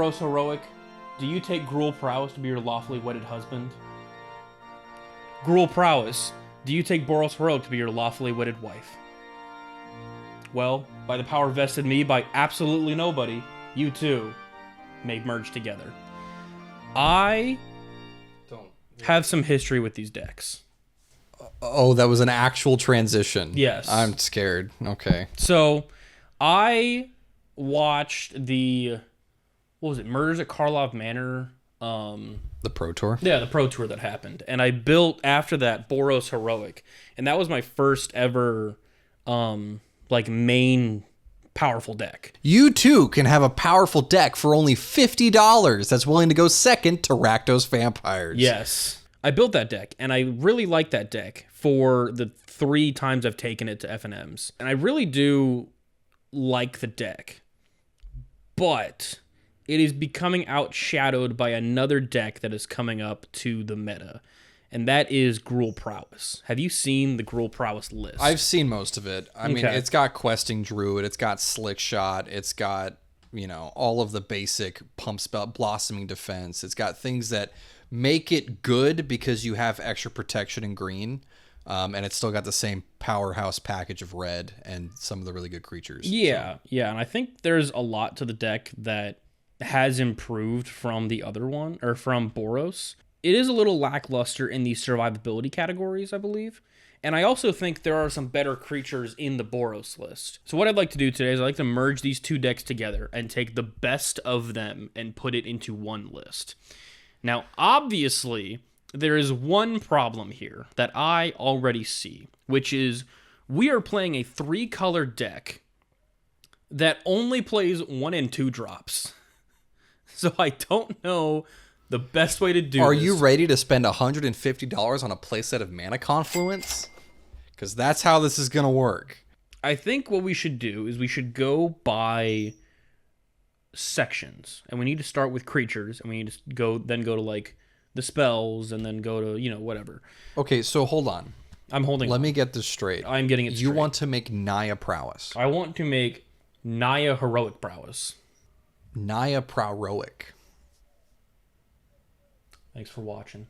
Boros Heroic, do you take Gruul Prowess to be your lawfully wedded husband? Gruul Prowess, do you take Boros Heroic to be your lawfully wedded wife? Well, by the power vested in me by absolutely nobody, you two may merge together. I have some history with these decks. Oh, that was an actual transition. Yes. I'm scared. Okay. So, I watched the, what was it, Murders at Karlov Manor? The Pro Tour? Yeah, the Pro Tour that happened. And I built, after that, Boros Heroic. And that was my first ever, main powerful deck. You too can have a powerful deck for only $50 that's willing to go second to Rakdos Vampires. Yes. I built that deck, and I really like that deck for the 3 times I've taken it to FNMs. And I really do like the deck. But it is becoming outshadowed by another deck that is coming up to the meta. And that is Gruul Prowess. Have you seen the Gruul Prowess list? I've seen most of it. I mean, it's got Questing Druid, it's got Slick Shot, it's got, all of the basic pump spell, Blossoming Defense. It's got things that make it good because you have extra protection in green. And it's still got the same powerhouse package of red and some of the really good creatures. Yeah, and I think there's a lot to the deck that has improved from the other one, or from Boros. It is a little lackluster in the survivability categories, I believe. And I also think there are some better creatures in the Boros list. So what I'd like to do today is I'd like to merge these 2 decks together and take the best of them and put it into one list. Now, obviously, there is one problem here that I already see, which is we are playing a 3-color deck that only plays 1 and 2 drops. So I don't know the best way to do Are this. you ready to spend $150 on a playset of Mana Confluence? Because that's how this is going to work. I think what we should do is we should go by sections. And we need to start with creatures. And we need to go to like the spells and then go to, whatever. Okay, so hold on. I'm holding Let me get this straight. I'm getting it straight. You want to make Naya Prowess. I want to make Naya Heroic Prowess. Naya Prowroic. Thanks for watching.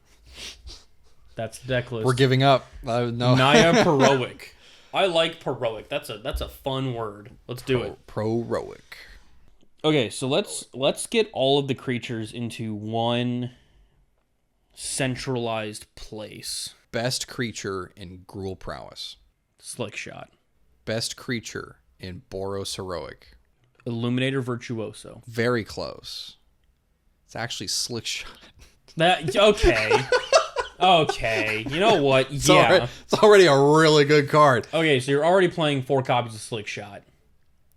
That's the deck list. We're giving up. No. Naya Prowroic. I like Prowroic. That's a fun word. Let's do it. Prowroic. Okay, so let's get all of the creatures into one centralized place. Best creature in Gruul Prowess. Slick Shot. Best creature in Boros Heroic. Illuminator Virtuoso. Very close. It's actually Slick Shot. Okay. Okay. You know what? It's already a really good card. Okay, so you're already playing 4 copies of Slick Shot.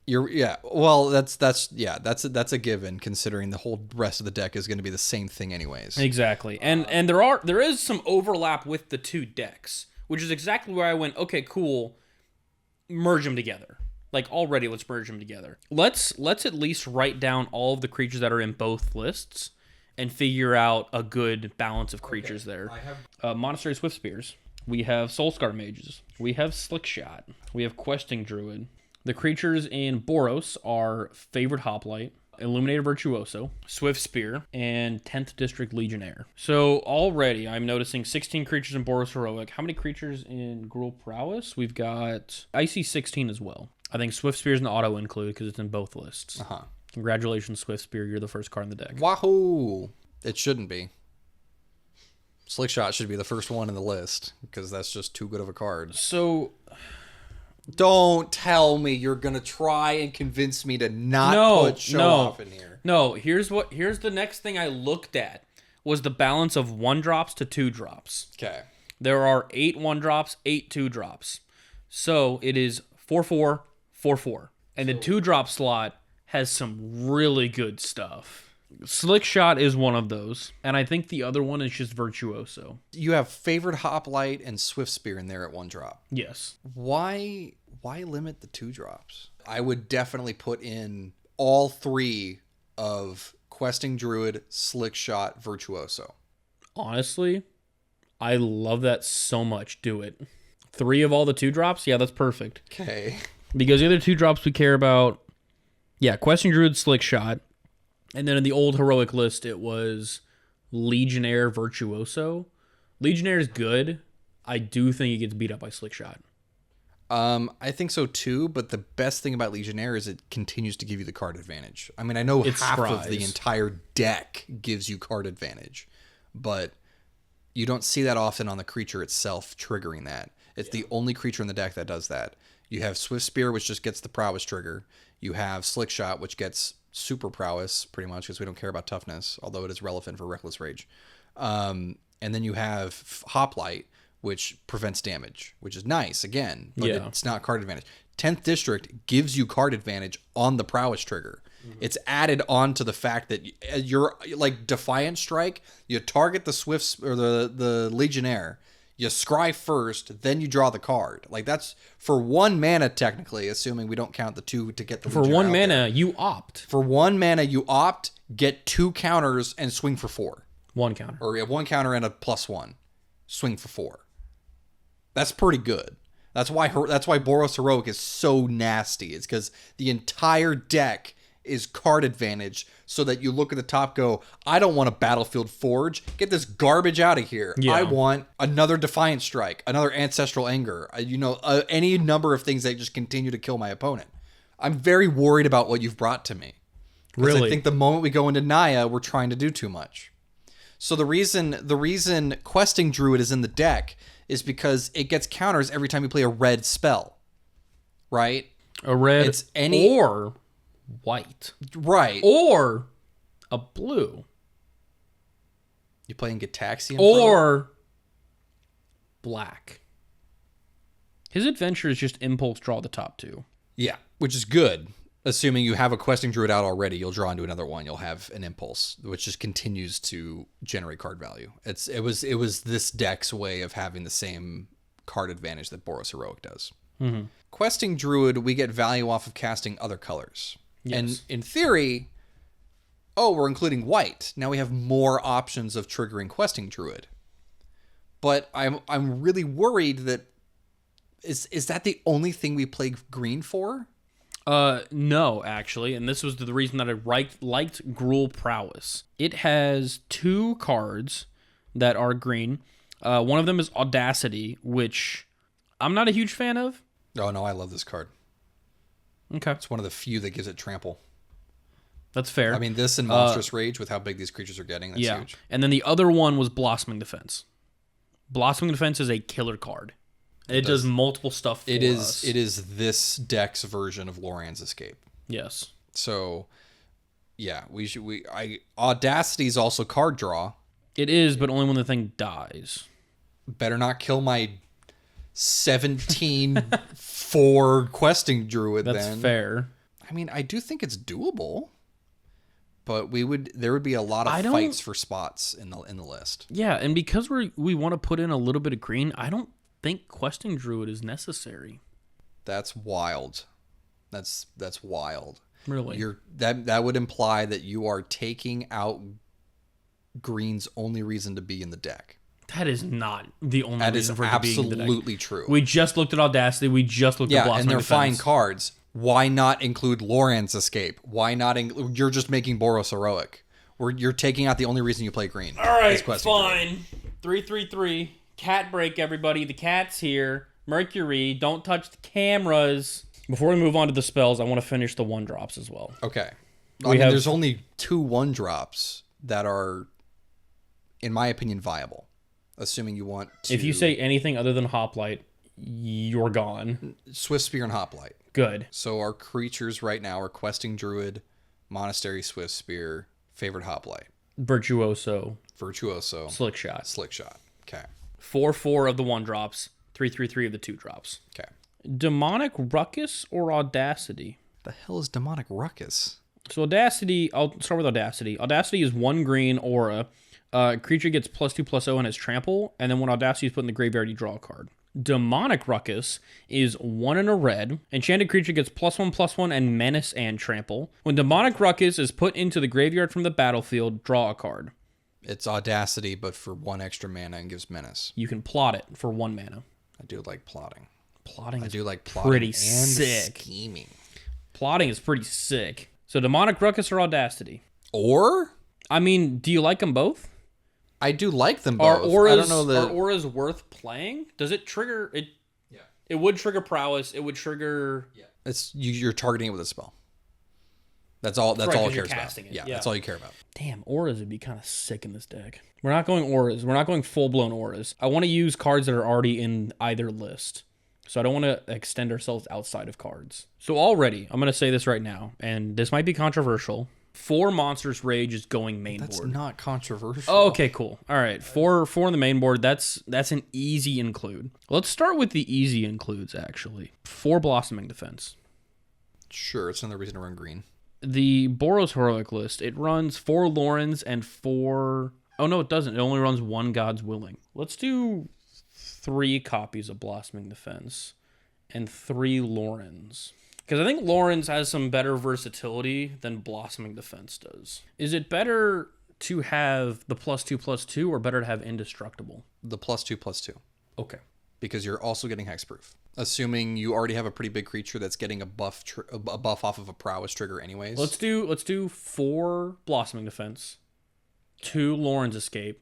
Well, that's a given considering the whole rest of the deck is going to be the same thing anyways. Exactly. And there is some overlap with the 2 decks, which is exactly where I went, okay, cool. Merge them together. Like already let's merge them together. Let's at least write down all of the creatures that are in both lists and figure out a good balance of creatures there. I have Monastery Swift Spears. We have Soulscar Mages. We have Slick Shot. We have Questing Druid. The creatures in Boros are Favored Hoplite, Illuminator Virtuoso, Swift Spear, and 10th District Legionnaire. So already I'm noticing 16 creatures in Boros Heroic. How many creatures in Gruul Prowess? We've got... I see 16 as well. I think Swift Spear is an auto include because it's in both lists. Uh-huh. Congratulations, Swift Spear. You're the first card in the deck. Wahoo! It shouldn't be. Slick Shot should be the first one in the list because that's just too good of a card. So... Don't tell me you're going to try and convince me to not put Show Off in here. No, here's the next thing I looked at was the balance of 1-drops to 2-drops. Okay. There are 8 1-drops, 8 2-drops. So it is 4-4, 4-4. And the 2-drop slot has some really good stuff. Slick Shot is one of those, and I think the other one is just Virtuoso. You have Favored Hoplite and Swift Spear in there at 1-drop. Yes. Why limit the 2-drops? I would definitely put in all 3 of Questing Druid, Slick Shot, Virtuoso. Honestly, I love that so much. Do it. 3 of all the 2-drops? Yeah, that's perfect. Okay. Because the other 2-drops we care about, Questing Druid, Slick Shot, And then in the old heroic list, it was Legionnaire Virtuoso. Legionnaire is good. I do think he gets beat up by Slickshot. I think so too, but the best thing about Legionnaire is it continues to give you the card advantage. I mean, I know half of the entire deck gives you card advantage, but you don't see that often on the creature itself triggering that. It's the only creature in the deck that does that. You have Swift Spear, which just gets the prowess trigger. You have Slickshot, which gets super prowess, pretty much, because we don't care about toughness, although it is relevant for Reckless Rage. And then you have Hoplite, which prevents damage, which is nice, again, but it's not card advantage. 10th District gives you card advantage on the prowess trigger. Mm-hmm. It's added on to the fact that you're like Defiant Strike, you target the Swifts or the Legionnaire, you scry first, then you draw the card. Like, that's for 1 mana, technically, assuming we don't count the 2 to get the For 1 mana, you opt. For 1 mana, you opt, get 2 counters, and swing for 4. 1 counter. Or you have 1 counter and a +1. Swing for 4. That's pretty good. That's why Boros Heroic is so nasty. It's because the entire deck is card advantage, so that you look at the top, go, I don't want a Battlefield Forge. Get this garbage out of here. Yeah. I want another Defiant Strike, another Ancestral Anger, any number of things that just continue to kill my opponent. I'm very worried about what you've brought to me. Really? I think the moment we go into Naya, we're trying to do too much. So the reason Questing Druid is in the deck is because it gets counters every time you play a red spell, right? A red or white. Right. Or a blue. You playing Gitaxian? Or black. His adventure is just impulse draw the top 2. Yeah, which is good. Assuming you have a Questing Druid out already, you'll draw into another one. You'll have an impulse, which just continues to generate card value. It was this deck's way of having the same card advantage that Boros Heroic does. Mm-hmm. Questing Druid, we get value off of casting other colors. Yes. And in theory, we're including white. Now we have more options of triggering Questing Druid. But I'm really worried that is that the only thing we play green for? No, actually, and this was the reason that I liked Gruul Prowess. It has 2 cards that are green. One of them is Audacity, which I'm not a huge fan of. Oh, no, I love this card. Okay. It's one of the few that gives it trample. That's fair. I mean, this and Monstrous Rage, with how big these creatures are getting, that's huge. And then the other one was Blossoming Defense. Blossoming Defense is a killer card. It does multiple stuff for us. It is this deck's version of Loran's Escape. Yes. So, yeah, Audacity is also card draw. It is, but only when the thing dies. Better not kill my 17-4 Questing Druid. That's fair. I mean, I do think it's doable, but there would be a lot of fights for spots in the list. Yeah, and because we want to put in a little bit of green, I don't think Questing Druid is necessary. That's wild. That's wild. Really? That would imply that you are taking out green's only reason to be in the deck. That is not the only reason for it to be in the deck. That is absolutely true. We just looked at Audacity. We just looked at Blossoming Defense. And they're fine cards. Why not include Loran's Escape? Why not you're just making Boros Heroic. You're taking out the only reason you play green. All right, fine. 3-3-3. Cat break, everybody. The cat's here. Mercury, don't touch the cameras. Before we move on to the spells, I want to finish the 1-drops as well. Okay. There's only 2 1-drops that are, in my opinion, viable. Assuming you want to... If you say anything other than Hoplite, you're gone. Swift Spear and Hoplite. Good. So our creatures right now are Questing Druid, Monastery Swift Spear, Favorite Hoplite. Virtuoso. Slickshot. Okay. 4-4 of the 1-drops, 3-3-3 of the 2-drops. Okay. Demonic Ruckus or Audacity? The hell is Demonic Ruckus? So Audacity, I'll start with Audacity. Audacity is 1 green aura. Creature gets +2/+0 and has trample, and then when Audacity is put in the graveyard, you draw a card. Demonic Ruckus is 1 and a red. Enchanted creature gets +1/+1 and menace and trample. When Demonic Ruckus is put into the graveyard from the battlefield, draw a card. It's Audacity, but for 1 extra mana and gives menace. You can plot it for 1 mana. I do like plotting. Plotting is pretty and sick. Scheming. Plotting is pretty sick. So Demonic Ruckus or Audacity? Or? I mean, do you like them both? I do like them Are both. auras, I don't know are auras worth playing? Does it trigger it? Yeah. It would trigger prowess. It would trigger. Yeah. It's you're targeting it with a spell. That's all. That's all it cares about. Yeah, that's all you care about. Damn, auras would be kind of sick in this deck. We're not going auras. We're not going full blown auras. I want to use cards that are already in either list. So I don't want to extend ourselves outside of cards. So already, I'm going to say this right now, and this might be controversial. 4 Monstrous Rage is going main board. That's not controversial. Oh, okay, cool. All right, 4 on the main board. That's an easy include. Let's start with the easy includes, actually. 4 Blossoming Defense. Sure, it's another reason to run green. The Boros Heroic list, it runs 4 Lorens and 4... Oh, no, it doesn't. It only runs 1 God's Willing. Let's do 3 copies of Blossoming Defense and 3 Lorens. Because I think Lawrence has some better versatility than Blossoming Defense does. Is it better to have the +2/+2 or better to have Indestructible? The +2/+2. Okay. Because you're also getting hexproof. Assuming you already have a pretty big creature that's getting a buff off of a prowess trigger anyways. Let's do 4 Blossoming Defense, 2 Lawrence Escape,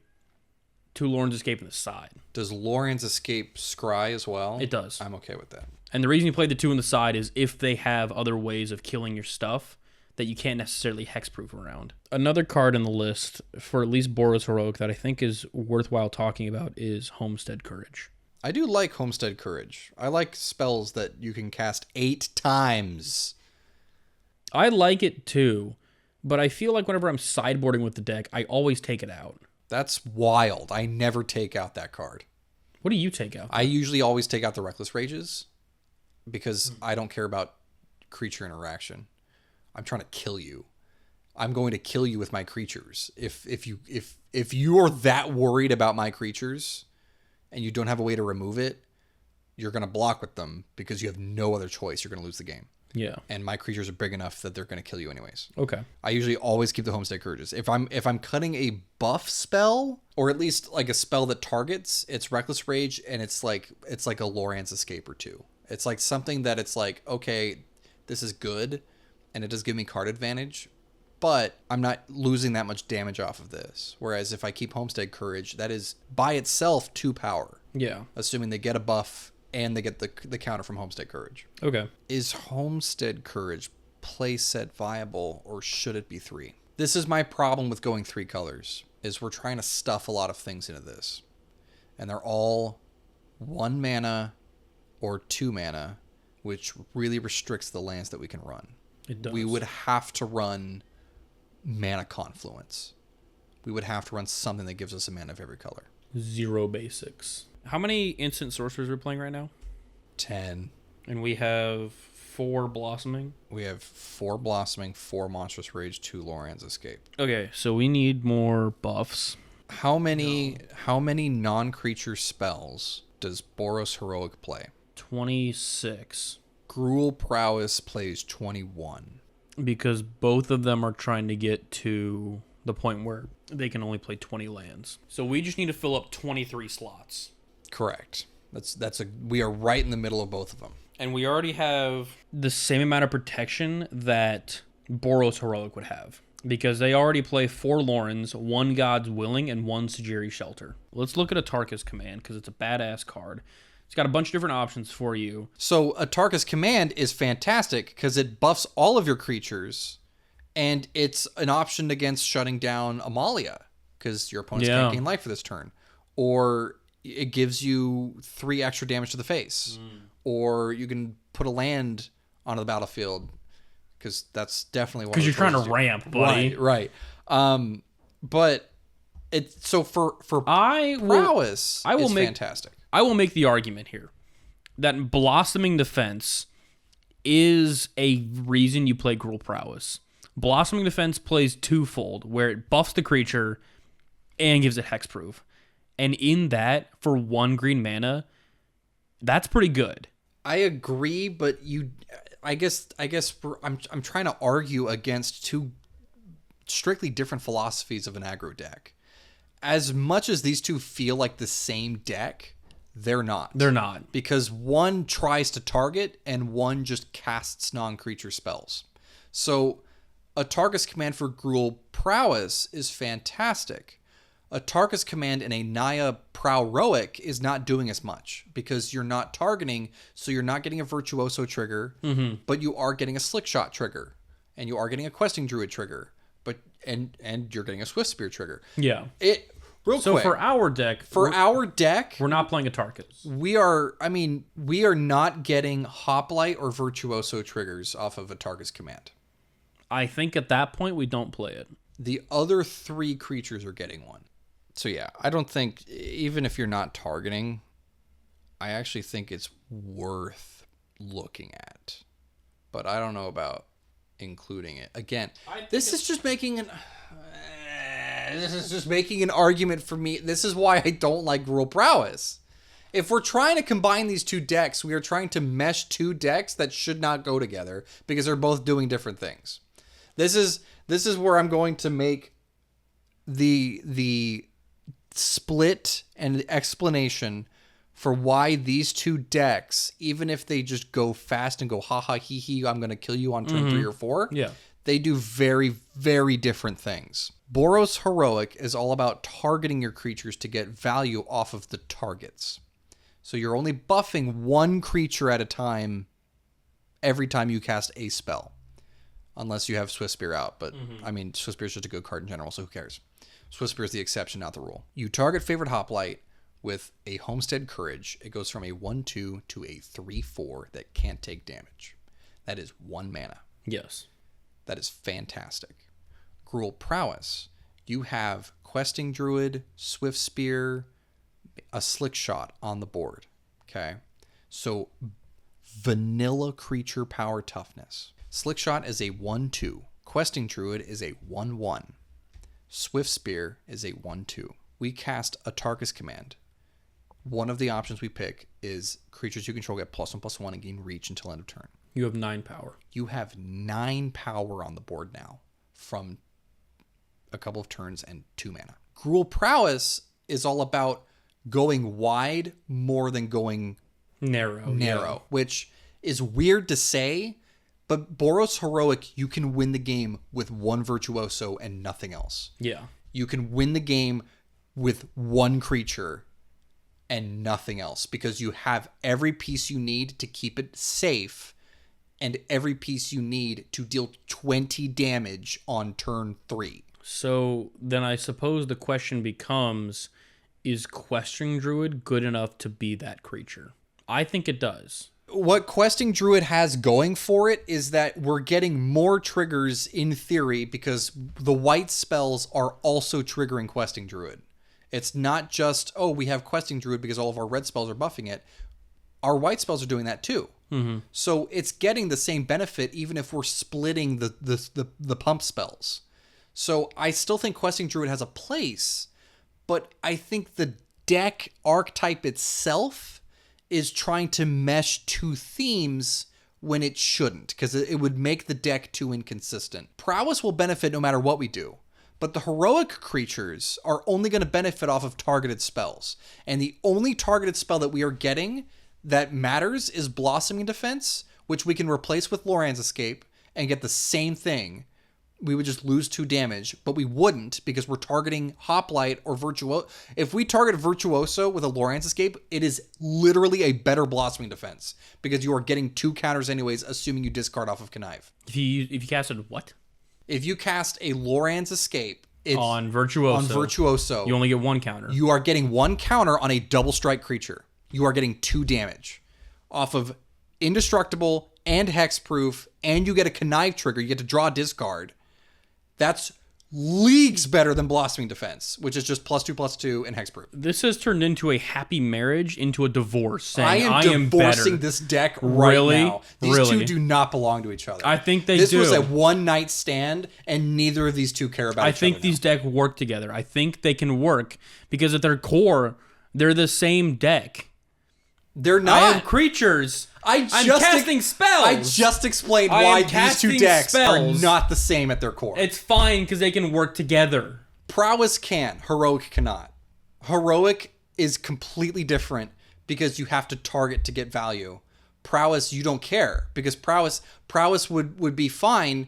2 Lawrence Escape in the side. Does Lawrence Escape scry as well? It does. I'm okay with that. And the reason you play the 2 on the side is if they have other ways of killing your stuff that you can't necessarily hexproof around. Another card in the list for at least Boros Heroic that I think is worthwhile talking about is Homestead Courage. I do like Homestead Courage. I like spells that you can cast 8 times. I like it too, but I feel like whenever I'm sideboarding with the deck, I always take it out. That's wild. I never take out that card. What do you take out? I usually always take out the Reckless Rages because I don't care about creature interaction. I'm trying to kill you. I'm going to kill you with my creatures. If you are that worried about my creatures and you don't have a way to remove it, you're going to block with them because you have no other choice. You're going to lose the game. Yeah. And my creatures are big enough that they're going to kill you anyways. Okay. I usually always keep the Homestead Courages. If I'm cutting a buff spell, or at least like a spell that targets, it's Reckless Rage, and it's like a Lorance Escape or 2. It's like something that it's like, okay, this is good, and it does give me card advantage, but I'm not losing that much damage off of this. Whereas if I keep Homestead Courage, that is by itself 2 power. Yeah. Assuming they get a buff and they get the counter from Homestead Courage. Okay. Is Homestead Courage playset viable, or should it be 3? This is my problem with going 3 colors, is we're trying to stuff a lot of things into this. And they're all 1 mana or 2 mana, which really restricts the lands that we can run. It does. We would have to run Mana Confluence. We would have to run something that gives us a mana of every color. 0 basics. How many instant sorcerers are we playing right now? 10. And we have 4 Blossoming? We have 4 Blossoming, 4 Monstrous Rage, 2 Lorance Escape. Okay, so we need more buffs. How many non-creature spells does Boros Heroic play? 26. Gruul Prowess plays 21. Because both of them are trying to get to the point where they can only play 20 lands. So we just need to fill up 23 slots. Correct. We are right in the middle of both of them. And we already have the same amount of protection that Boros Heroic would have. Because they already play 4 Lorens, 1 God's Willing, and 1 Sajiri Shelter. Let's look at a Tarkus Command, because it's a badass card. It's got a bunch of different options for you. So a Tarkus Command is fantastic because it buffs all of your creatures, and it's an option against shutting down Amalia because your opponents can't gain life for this turn. Or it gives you 3 extra damage to the face. Or you can put a land onto the battlefield because that's definitely one. Because you're trying to ramp, buddy. Right. But it's so for prowess, it's fantastic. I will make the argument here that Blossoming Defense is a reason you play Gruul Prowess. Blossoming Defense plays twofold, where it buffs the creature and gives it hexproof. And in that, for 1 green mana, that's pretty good. I agree, but I guess I'm trying to argue against 2 strictly different philosophies of an aggro deck. As much as these 2 feel like the same deck, they're not. They're not. Because one tries to target and one just casts non-creature spells. So Tarkus command for Gruul Prowess is fantastic. A Tarkus command in a Naya Prowroic is not doing as much because you're not targeting, so you're not getting a Virtuoso trigger, but you are getting a Slick Shot trigger, and you are getting a Questing Druid trigger, but and you're getting a Swift Spear trigger. Yeah. So for our deck, we're not playing a Tarkus. We are not getting Hoplite or Virtuoso triggers off of a Tarkus command. I think at that point we don't play it. The other 3 creatures are getting one. So yeah, I don't think, even if you're not targeting, I actually think it's worth looking at. But I don't know about including it. Again, this is just making an argument for me. This is why I don't like Gruul Prowess. If we're trying to combine these 2 decks, we are trying to mesh 2 decks that should not go together because they're both doing different things. This is where I'm going to make the split and the explanation for why these 2 decks, even if they just go fast and go ha ha he he, I'm going to kill you on turn 3 or 4. Yeah. They do very, very different things. Boros Heroic is all about targeting your creatures to get value off of the targets. So you're only buffing 1 creature at a time every time you cast a spell. Unless you have Swift Spear out. But, I mean, Swift Spear is just a good card in general, so who cares? Swift Spear is the exception, not the rule. You target Favorite Hoplite with a Homestead Courage. It goes from a 1-2 to a 3-4 that can't take damage. That is 1 mana. Yes. That is fantastic. Gruul Prowess. You have Questing Druid, Swift Spear, a Slick Shot on the board. Okay? So, vanilla creature power toughness. Slick Shot is a 1-2. Questing Druid is a 1-1. Swift Spear is a 1-2. We cast a Tarkus command. One of the options we pick is creatures you control get +1/+1 and gain reach until end of turn. You have 9 power. You have 9 power on the board now from a couple of turns and 2 mana. Gruul Prowess is all about going wide more than going narrow, which is weird to say, but Boros Heroic, you can win the game with 1 Virtuoso and nothing else. Yeah. You can win the game with 1 creature and nothing else because you have every piece you need to keep it safe and every piece you need to deal 20 damage on turn 3. So then I suppose the question becomes, is Questing Druid good enough to be that creature? I think it does. What Questing Druid has going for it is that we're getting more triggers in theory because the white spells are also triggering Questing Druid. It's not just, we have Questing Druid because all of our red spells are buffing it. Our white spells are doing that too. Mm-hmm. So it's getting the same benefit even if we're splitting the pump spells. So I still think Questing Druid has a place, but I think the deck archetype itself is trying to mesh 2 themes when it shouldn't, because it would make the deck too inconsistent. Prowess will benefit no matter what we do, but the heroic creatures are only going to benefit off of targeted spells. And the only targeted spell that we are getting that matters is Blossoming Defense, which we can replace with Loran's Escape and get the same thing. We would just lose 2 damage, but we wouldn't because we're targeting Hoplite or Virtuoso. If we target Virtuoso with a Loran's Escape, it is literally a better Blossoming Defense because you are getting 2 counters anyways, assuming you discard off of Connive. If you casted what? If you cast a Loran's Escape on Virtuoso, you only get 1 counter. You are getting 1 counter on a double strike creature. You are getting 2 damage off of Indestructible and Hexproof, and you get a Connive trigger. You get to draw a discard. That's leagues better than Blossoming Defense, which is just +2/+2 and Hexproof. This has turned into a happy marriage into a divorce. Saying, I am divorcing this deck right now. These 2 do not belong to each other. I think they do. This was a one-night stand, and neither of these 2 care about each other. I think these decks work together. I think they can work because at their core, they're the same deck. They're not. I have creatures. I'm casting spells. I just explained why these 2 decks are not the same at their core. It's fine because they can work together. Prowess can. Heroic cannot. Heroic is completely different because you have to target to get value. Prowess, you don't care because Prowess would be fine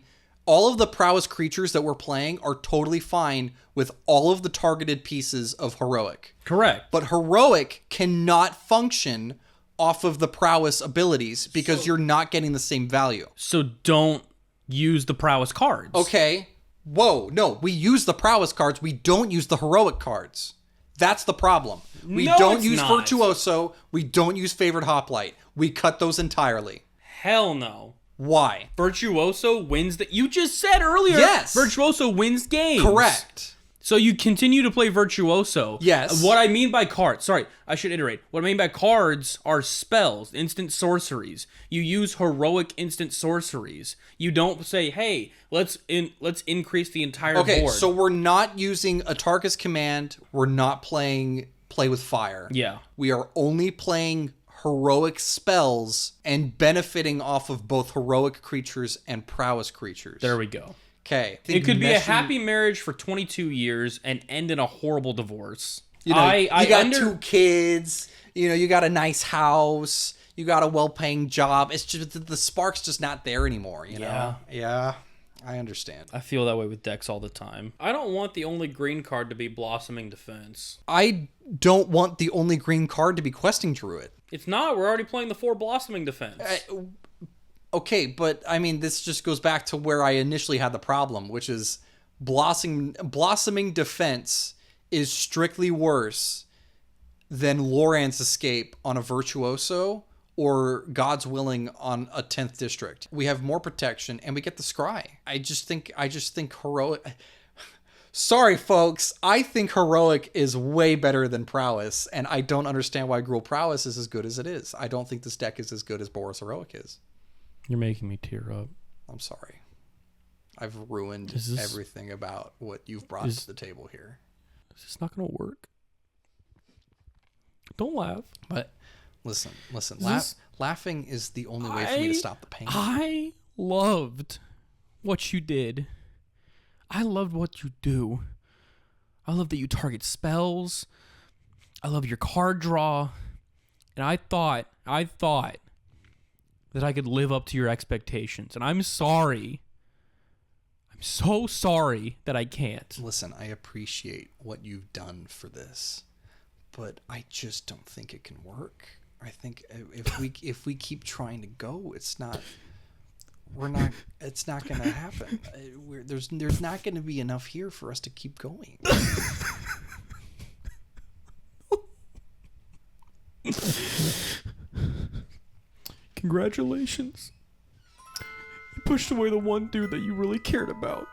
all of the prowess creatures that we're playing are totally fine with all of the targeted pieces of heroic. Correct. But heroic cannot function off of the prowess abilities because you're not getting the same value. So don't use the prowess cards. Okay. Whoa, no, we use the prowess cards. We don't use the heroic cards. That's the problem. We don't use Virtuoso. We don't use Favored Hoplite. We cut those entirely. Hell no. Why? Virtuoso wins the... You just said earlier. Yes. Virtuoso wins games. Correct. So you continue to play Virtuoso. Yes. What I mean by cards... Sorry, I should iterate. What I mean by cards are spells, instant sorceries. You use heroic instant sorceries. You don't say, hey, let's increase the entire board. Okay, so we're not using Atarka's Command. We're not playing Play with Fire. Yeah. We are only playing heroic spells and benefiting off of both heroic creatures and prowess creatures. There we go. Okay. It could be a happy marriage for 22 years and end in a horrible divorce. You know, you got 2 kids, you know, you got a nice house, you got a well-paying job. It's just the spark's just not there anymore, you know? Yeah. I understand. I feel that way with decks all the time. I don't want the only green card to be Blossoming Defense. I don't want the only green card to be Questing Druid. It's not. We're already playing the 4 Blossoming Defense. Okay, but I mean, this just goes back to where I initially had the problem, which is Blossoming Defense is strictly worse than Loran's Escape on a Virtuoso or God's Willing on a 10th District. We have more protection and we get the Scry. I just think heroic... Sorry, folks. I think heroic is way better than prowess, and I don't understand why Gruul Prowess is as good as it is. I don't think this deck is as good as Boros Heroic is. You're making me tear up. I'm sorry. I've ruined everything about what you've brought to the table here. Is this not going to work? Don't laugh. But listen. Laughing is the only way for me to stop the pain. I loved what you did. I loved what you do. I love that you target spells. I love your card draw. And I thought that I could live up to your expectations. And I'm sorry. I'm so sorry that I can't. Listen, I appreciate what you've done for this, but I just don't think it can work. I think if we keep trying to go, it's not going to happen. There's not going to be enough here for us to keep going. Congratulations. You pushed away the one dude that you really cared about.